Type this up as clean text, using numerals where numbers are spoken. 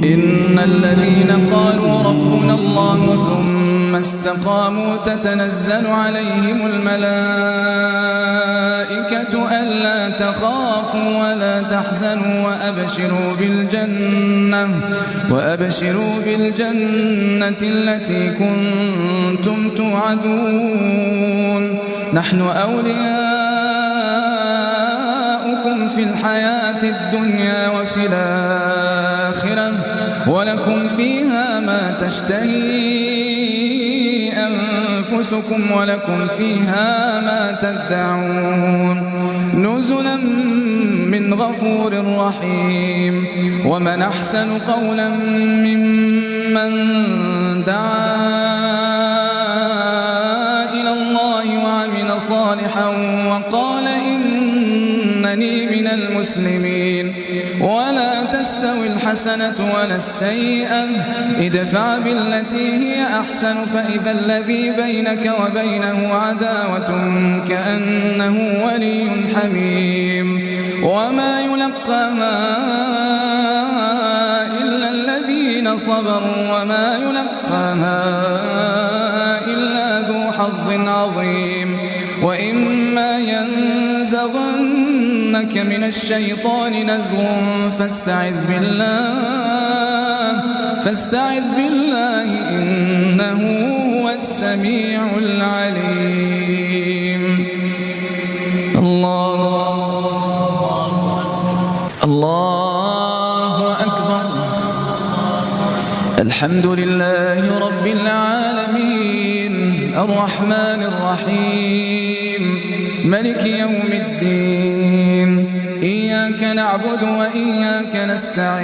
إن الذين قالوا ربنا الله ثم استقاموا تتنزل عليهم الملائكة ألا تخافوا ولا تحزنوا وأبشروا بالجنة التي كنتم توعدون نحن أولياؤكم في الحياة الدنيا وفي الآخرة ولكم فيها ما تشتهي أنفسكم ولكم فيها ما تدعون نزلا من غفور رحيم ومن أحسن قولا ممن دعا إلى الله وعمل صالحا وقال إنني من المسلمين ولا تستوي الحسنة ولا السيئة ادفع بالتي هي أحسن فإذا الذي بينك وبينه عداوة كأنه ولي حميم وما يلقاها إلا الذين صبروا وما يلقاها إلا ذو حظ عظيم وإما ينزغنك من الشيطان نزغ فاستعذ بالله إنه هو السميع العليم الله أكبر الحمد لله رب العالمين الرحمن الرحيم ملك يوم الدين إياك نعبد وإياك نستعين